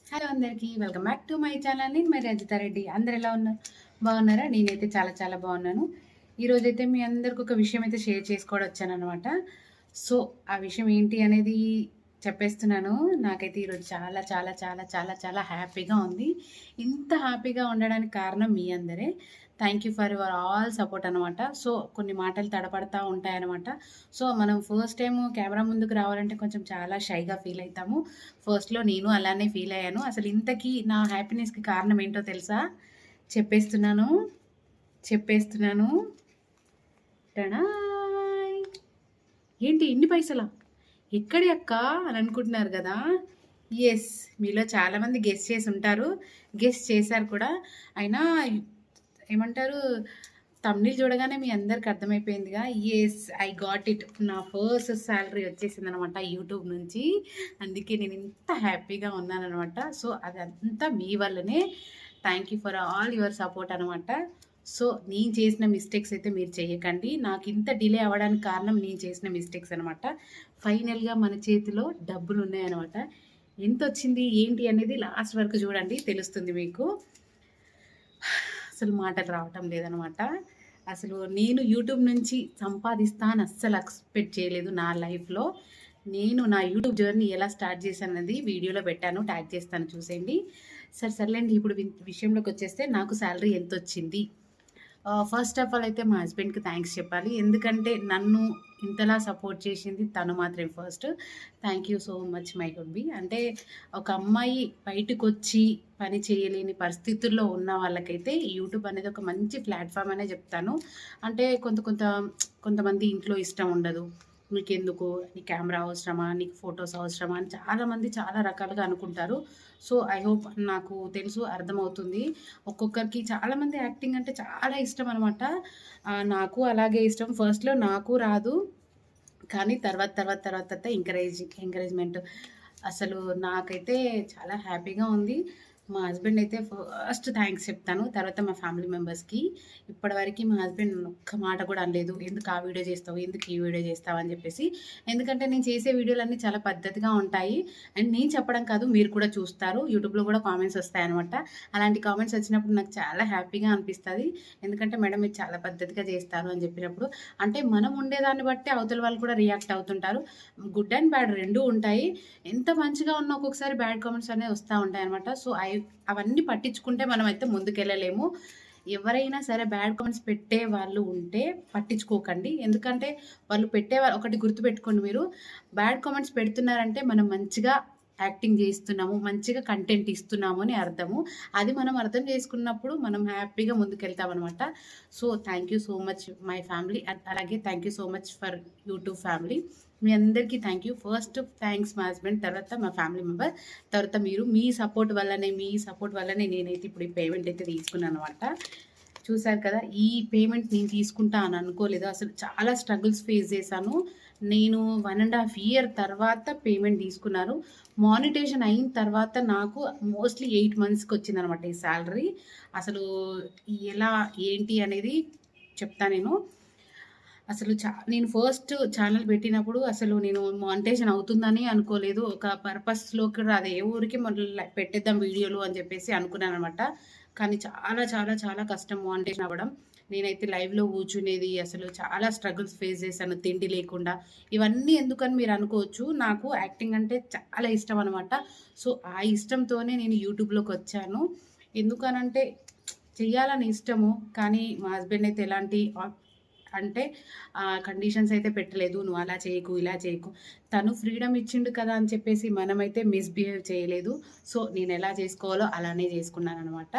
Hello అందరికీ welcome back to my channel. నేను మరి రజితారెడ్డి. అందరు ఎలా ఉన్నారు? బాగున్నారా? నేనైతే చాలా చాలా బాగున్నాను. ఈరోజైతే మీ అందరికి ఒక విషయం అయితే షేర్ చేసుకోవడం వచ్చానమాట. సో ఆ విషయం ఏంటి అనేది చెప్పేస్తున్నాను. నాకైతే ఈరోజు చాలా చాలా చాలా చాలా చాలా హ్యాపీగా ఉంది. ఇంత హ్యాపీగా ఉండడానికి కారణం మీ అందరే. Thank you for your all support అనమాట. సో కొన్ని మాటలు తడపడతా ఉంటాయన్నమాట. సో మనం ఫస్ట్ టైం కెమెరా ముందుకు రావాలంటే కొంచెం చాలా షైగా ఫీల్ అవుతాము. ఫస్ట్‌లో నేను అలానే ఫీల్ అయ్యాను. అసలు ఇంతకీ నా హ్యాపీనెస్‌కి కారణం ఏంటో తెలుసా? చెప్పేస్తున్నాను. చెప్పేస్తున్నాను. టడాయ్! ఏంటి ఇన్ని పైసలా? ఎక్కడి అక్కా అని అనుకుంటున్నారు గదా! యెస్. మీలో చాలామంది గెస్ చేసి ఉంటారు. గెస్ చేశారు కూడా. అయినా ఏమంటారు, థంబ్‌నెయిల్ చూడగానే మీ అందరికి అర్థమైపోయిందిగా. Yes, I got it. నా ఫస్ట్ సాలరీ వచ్చేసిందనమాట యూట్యూబ్ నుంచి. అందుకే నేను ఇంత హ్యాపీగా ఉన్నాననమాట. సో అదంతా మీ వల్లనే. Thank you for all your support అనమాట. సో నేను చేసిన మిస్టేక్స్ అయితే మీరు చేయకండి. నాకు ఇంత డిలే అవ్వడానికి కారణం నేను చేసిన మిస్టేక్స్ అనమాట. ఫైనల్‌గా మన చేతిలో డబ్బులు ఉన్నాయన్నమాట. ఎంతొచ్చింది ఏంటి అనేది లాస్ట్ వరకు చూడండి, తెలుస్తుంది మీకు. అసలు మాటలు రావటం లేదనమాట. అసలు నేను యూట్యూబ్ నుంచి సంపాదిస్తా అని అస్సలు ఎక్స్పెక్ట్ చేయలేదు నా లైఫ్‌లో. నేను నా యూట్యూబ్ జర్నీ ఎలా స్టార్ట్ చేశానన్నది వీడియోలో పెట్టాను. ట్యాగ్ చేస్తాను చూసేయండి. సర్లేండి, ఇప్పుడు విషయంలోకి వచ్చేస్తే నాకు సాలరీ ఎంతొచ్చింది. ఫస్ట్ ఆఫ్ ఆల్ అయితే మా హస్బెండ్‌కి థ్యాంక్స్ చెప్పాలి. ఎందుకంటే నన్ను ఇంతలా సపోర్ట్ చేసింది తను మాత్రమే first. Thank you so much my good అంటే ఒక అమ్మాయి బయటకొచ్చి పని చేయలేని పరిస్థితుల్లో ఉన్న వాళ్ళకైతే యూట్యూబ్ అనేది ఒక మంచి ప్లాట్‌ఫామ్ అనే చెప్తాను. అంటే కొంతమంది ఇంట్లో ఇష్టం ఉండదు. నీకెందుకు? నీ కెమెరా అవసరమా? నీకు ఫోటోస్ అవసరమా? అని చాలామంది చాలా రకాలుగా అనుకుంటారు. సో ఐ హోప్ నాకు తెలుసు, అర్థమవుతుంది. ఒక్కొక్కరికి చాలామంది యాక్టింగ్ అంటే చాలా ఇష్టం అనమాట. నాకు అలాగే ఇష్టం. ఫస్ట్‌లో నాకు రాదు. కానీ తర్వాత ఎంకరేజ్‌మెంట్ అసలు నాకైతే చాలా హ్యాపీగా ఉంది. మా హస్బెండ్ అయితే ఫస్ట్ థ్యాంక్స్ చెప్తాను. తర్వాత మా ఫ్యామిలీ మెంబర్స్‌కి. ఇప్పటివరకి మా హస్బెండ్ ఒక్క మాట కూడా అనలేదు. ఎందుకు ఆ వీడియో చేస్తావు? ఎందుకు ఈ వీడియో చేస్తావు? అని చెప్పేసి. ఎందుకంటే నేను చేసే వీడియోలన్నీ చాలా పద్ధతిగా ఉంటాయి. అండ్ నేను చెప్పడం కాదు, మీరు కూడా చూస్తారు. యూట్యూబ్‌లో కూడా కామెంట్స్ వస్తాయన్నమాట. అలాంటి కామెంట్స్ వచ్చినప్పుడు నాకు చాలా హ్యాపీగా అనిపిస్తది. ఎందుకంటే మేడం మీరు చాలా పద్ధతిగా చేస్తారు అని చెప్పినప్పుడు, అంటే మనం ఉండేదాన్ని బట్టి అవతల వాళ్ళు కూడా రియాక్ట్ అవుతుంటారు. గుడ్ అండ్ బ్యాడ్ రెండూ ఉంటాయి. ఎంత మంచిగా ఉన్నా ఒక్కొక్కసారి బ్యాడ్ కామెంట్స్ అనేవి వస్తూ ఉంటాయన్నమాట. సో అవన్నీ పట్టించుకుంటే మనమైతే ముందుకెళ్ళలేము. ఎవరైనా సరే బ్యాడ్ కామెంట్స్ పెట్టే వాళ్ళు ఉంటే పట్టించుకోకండి. ఎందుకంటే వాళ్ళు ఒకటి గుర్తుపెట్టుకోండి మీరు, బ్యాడ్ కామెంట్స్ పెడుతున్నారంటే మనం మంచిగా యాక్టింగ్ చేస్తున్నాము, మంచిగా కంటెంట్ ఇస్తున్నాము అని అర్థము. అది మనం అర్థం చేసుకున్నప్పుడు మనం హ్యాపీగా ముందుకెళ్తామనమాట. So thank you so much my family. అలాగే thank you so much for YouTube family. మీ అందరికీ థ్యాంక్ యూ. ఫస్ట్ థ్యాంక్స్ మా హస్బెండ్, తర్వాత మా ఫ్యామిలీ మెంబర్, తర్వాత మీరు. మీ సపోర్ట్ వల్లనే నేనైతే ఇప్పుడు ఈ పేమెంట్ అయితే తీసుకున్నాను అనమాట. చూసారు కదా, ఈ పేమెంట్ నేను తీసుకుంటా అని అనుకోలేదు. అసలు చాలా స్ట్రగుల్స్ ఫేస్ చేశాను. నేను 1.5 ఇయర్ తర్వాత పేమెంట్ తీసుకున్నారు. మానిటైజేషన్ అయిన తర్వాత నాకు మోస్ట్లీ 8 మంత్స్కి వచ్చిందనమాట ఈ శాలరీ. అసలు ఎలా ఏంటి అనేది చెప్తా నేను. అసలు నేను ఫస్ట్ ఛానల్ పెట్టినప్పుడు అసలు నేను మానిటైజేషన్ అవుతుందని అనుకోలేదు. ఒక పర్పస్‌లోకి రాదు. ఏ ఊరికి పెట్టేద్దాం వీడియోలు అని చెప్పేసి అనుకున్నాననమాట. కానీ చాలా చాలా చాలా కష్టం మానిటైజేషన్ అవ్వడం. నేనైతే లైవ్‌లో కూర్చునేది. అసలు చాలా స్ట్రగుల్స్ ఫేస్ చేశాను తిండి లేకుండా. ఇవన్నీ ఎందుకని మీరు అనుకోవచ్చు. నాకు యాక్టింగ్ అంటే చాలా ఇష్టం అనమాట. సో ఆ ఇష్టంతోనే నేను యూట్యూబ్‌లోకొచ్చాను. ఎందుకనంటే చెయ్యాలని ఇష్టము. కానీ మా హస్బెండ్ అయితే ఎలాంటి అంటే కండిషన్స్ అయితే పెట్టలేదు. నువ్వు అలా చేయకు, ఇలా చేయకు. తను ఫ్రీడమ్ ఇచ్చిండు కదా అని చెప్పేసి మనమైతే మిస్‌బిహేవ్ చేయలేదు. సో నేను ఎలా చేసుకోవాలో అలానే చేసుకున్నాననమాట.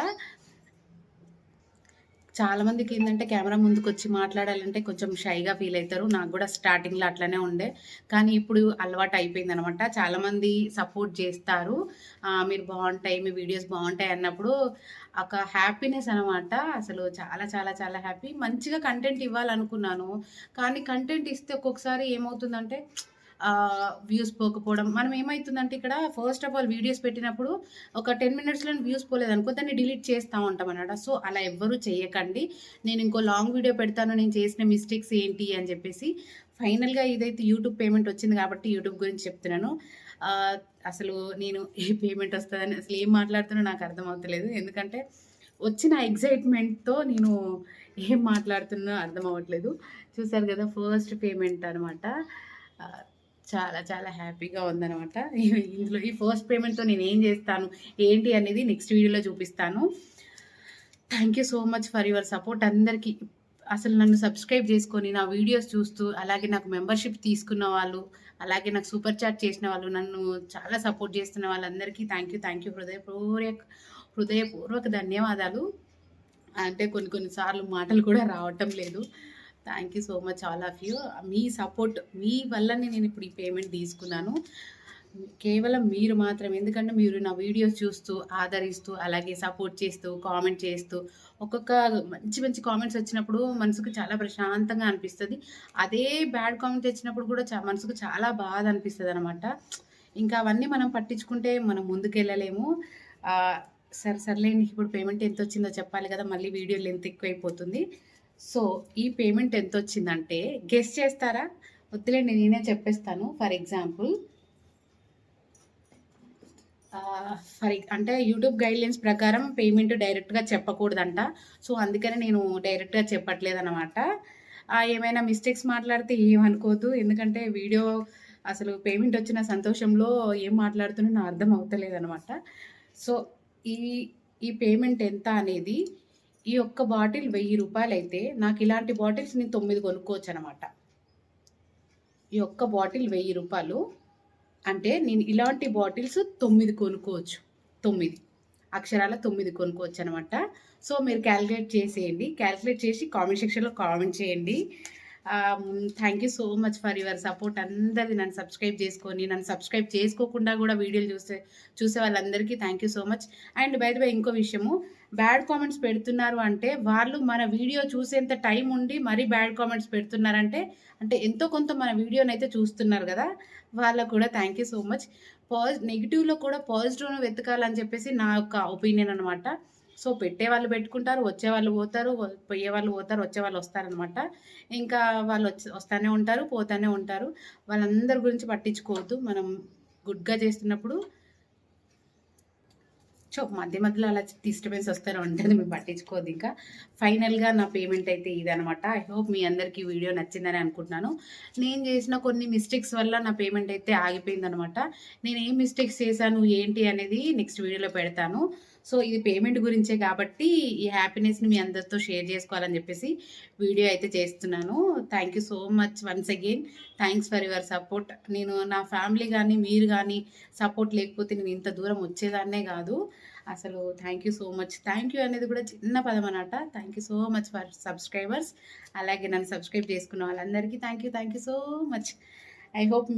చాలామందికి ఏంటంటే కెమెరా ముందుకొచ్చి మాట్లాడాలంటే కొంచెం షైగా ఫీల్ అవుతారు. నాకు కూడా స్టార్టింగ్‌లో అట్లనే ఉండే. కానీ ఇప్పుడు అలవాటు అయిపోయిందనమాట. చాలామంది సపోర్ట్ చేస్తారు. మీరు బాగుంటాయి, మీ వీడియోస్ బాగుంటాయి అన్నప్పుడు ఒక హ్యాపీనెస్ అనమాట. అసలు చాలా చాలా చాలా హ్యాపీ. మంచిగా కంటెంట్ ఇవ్వాలనుకున్నాను. కానీ కంటెంట్ ఇస్తే ఒక్కొక్కసారి ఏమవుతుందంటే వ్యూస్ పోకపోవడం. మనం ఏమైతుందంటే ఇక్కడ ఫస్ట్ ఆఫ్ ఆల్ వీడియోస్ పెట్టినప్పుడు ఒక 10 మినిట్స్‌లోనే వ్యూస్ పోలేదనుకో దాన్ని డిలీట్ చేస్తా ఉంటామన్నమాట. సో అలా ఎవ్వరూ చేయకండి. నేను ఇంకో లాంగ్ వీడియో పెడతాను నేను చేసిన మిస్టేక్స్ ఏంటి అని చెప్పేసి. ఫైనల్‌గా ఇదైతే యూట్యూబ్ పేమెంట్ వచ్చింది కాబట్టి యూట్యూబ్ గురించి చెప్తున్నాను. అసలు నేను ఏ పేమెంట్ వస్తదని అసలు ఏం మాట్లాడుతున్నా నాకు అర్థమవుతలేదు. ఎందుకంటే వచ్చిన ఎక్సైట్‌మెంట్‌తో నేను ఏం మాట్లాడుతున్నా అర్థం అవ్వట్లేదు. చూసారు కదా! ఫస్ట్ పేమెంట్ అనమాట. ఆహ్, చాలా చాలా హ్యాపీగా ఉందనమాట. ఇందులో ఈ ఫస్ట్ పేమెంట్‌తో నేనేం చేస్తాను, ఏంటి అనేది నెక్స్ట్ వీడియోలో చూపిస్తాను. Thank you so much for your support అందరికీ. అసలు నన్ను సబ్స్క్రైబ్ చేసుకొని, నా వీడియోస్ చూస్తూ, అలాగే నాకు మెంబర్‌షిప్ తీసుకున్న వాళ్ళు, అలాగే నాకు సూపర్ చాట్ చేసిన వాళ్ళు, నన్ను చాలా సపోర్ట్ చేస్తున్న వాళ్ళందరికీ థ్యాంక్ యూ హృదయపూర్వక ధన్యవాదాలు. అంటే కొన్ని కొన్ని సార్లు మాటలు కూడా రావటం లేదు. Thank you so much all of you. మీ సపోర్ట్ మీ వల్లనే నేను ఇప్పుడు ఈ పేమెంట్ తీసుకున్నాను. కేవలం మీరు మాత్రమే. ఎందుకంటే మీరు నా వీడియోస్ చూస్తూ, ఆదరిస్తూ, అలాగే సపోర్ట్ చేస్తూ, కామెంట్ చేస్తూ, ఒక్కొక్క మంచి మంచి కామెంట్స్ వచ్చినప్పుడు మనసుకు చాలా ప్రశాంతంగా అనిపిస్తది. అదే బ్యాడ్ కామెంట్ వచ్చినప్పుడు కూడా మనసుకు చాలా బాధ అనిపిస్తదనమాట. ఇంకా అవన్నీ మనం పట్టించుకుంటే మనం ముందుకెళ్ళలేము. ఆహ్, సర్లేండి. ఇప్పుడు పేమెంట్ ఎంతొచ్చిందో చెప్పాలి కదా! మళ్ళీ వీడియో లెంత్ ఎక్కువైపోతుంది. సో, ఈ పేమెంట్ ఎంతొచ్చిందంటే గెస్ చేస్తారా? వద్దులేండి నేనే చెప్పేస్తాను. ఫర్ ఎగ్జాంపుల్ అంటే యూట్యూబ్ గైడ్‌లైన్స్ ప్రకారం పేమెంట్ డైరెక్ట్‌గా చెప్పకూడదంట. సో, అందుకని నేను డైరెక్ట్‌గా చెప్పట్లేదనమాట. ఏమైనా మిస్టేక్స్ మాట్లాడితే ఏమనుకోవద్దు. ఎందుకంటే వీడియో అసలు పేమెంట్ వచ్చిన సంతోషంలో ఏం మాట్లాడుతున్నానో అర్థం అవుతలేదనమాట. సో, ఈ ఈ పేమెంట్ ఎంత అనేది ఈ ఒక్క బాటిల్ రూ. 1000 అయితే నాకు ఇలాంటి బాటిల్స్ నేను 9 కొనుక్కోవచ్చనమాట. ఈ ఒక్క బాటిల్ రూ. 1000 అంటే నేను ఇలాంటి బాటిల్స్ 9 కొనుక్కోవచ్చు. 9 అక్షరాల 9 కొనుక్కోవచ్చనమాట. సో, మీరు క్యాలిక్యులేట్ చేసేయండి. క్యాలిక్యులేట్ చేసి కామెంట్ సెక్షన్‌లో కామెంట్ చేయండి. Thank you so much for your support అందరిది. నన్ను సబ్స్క్రైబ్ చేసుకొని, నన్ను సబ్స్క్రైబ్ చేసుకోకుండా కూడా వీడియోలు చూసే వాళ్ళందరికీ thank you so much. And by the way ఇంకో విషయము, బ్యాడ్ కామెంట్స్ పెడుతున్నారు అంటే వాళ్ళు మన వీడియో చూసేంత టైం ఉండి మరీ బ్యాడ్ కామెంట్స్ పెడుతున్నారంటే, అంటే ఎంతో కొంత మన వీడియోనైతే చూస్తున్నారు కదా! వాళ్ళకు కూడా థ్యాంక్ యూ సో మచ్. నెగెటివ్‌లో కూడా పాజిటివ్‌ను వెతకాలని చెప్పేసి నా యొక్క ఒపీనియన్ అనమాట. సో, పెట్టేవాళ్ళు పెట్టుకుంటారు, వచ్చేవాళ్ళు పోతారు, పోయేవాళ్ళు పోతారు, వచ్చేవాళ్ళు వస్తారనమాట. ఇంకా వాళ్ళు వస్తానే ఉంటారు, పోతానే ఉంటారు. వాళ్ళందరి గురించి పట్టించుకోవద్దు. మనం గుడ్‌గా చేస్తున్నప్పుడు మధ్య మధ్యలో అలా డిస్టర్బెన్స్ వస్తూనే ఉంటుంది. మీరు పట్టించుకోవద్దు ఇంకా. ఫైనల్‌గా నా పేమెంట్ అయితే ఇదనమాట. ఐ హోప్ మీ అందరికీ వీడియో నచ్చిందని అనుకుంటున్నాను. నేను చేసిన కొన్ని మిస్టేక్స్ వల్ల నా పేమెంట్ అయితే ఆగిపోయిందనమాట. నేను ఏం మిస్టేక్స్ చేశాను, ఏంటి అనేది నెక్స్ట్ వీడియోలో పెడతాను. సో, ఇది పేమెంట్ గురించే కాబట్టి ఈ హ్యాపీనెస్‌ని మీ అందరితో షేర్ చేసుకోవాలని చెప్పేసి వీడియో అయితే చేస్తున్నాను. Thank you so much once again. Thanks for your support. నేను నా ఫ్యామిలీ గానీ, మీరు గానీ సపోర్ట్ లేకపోతే నేను ఇంత దూరం వచ్చేదాన్నే కాదు. అసలు thank you so much. Thank you అనేది కూడా చిన్న పదం అనమాట. Thank you so much for subscribers. అలాగే నన్ను సబ్స్క్రైబ్ చేసుకున్న వాళ్ళందరికీ thank you so much. I hope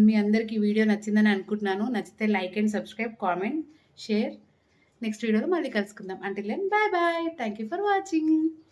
మీ అందరికీ వీడియో నచ్చిందని అనుకుంటున్నాను. నచ్చితే like and subscribe, comment, share. Next వీడియోలో మళ్ళీ కలుసుకుందాం. Until then bye bye. Thank you for watching.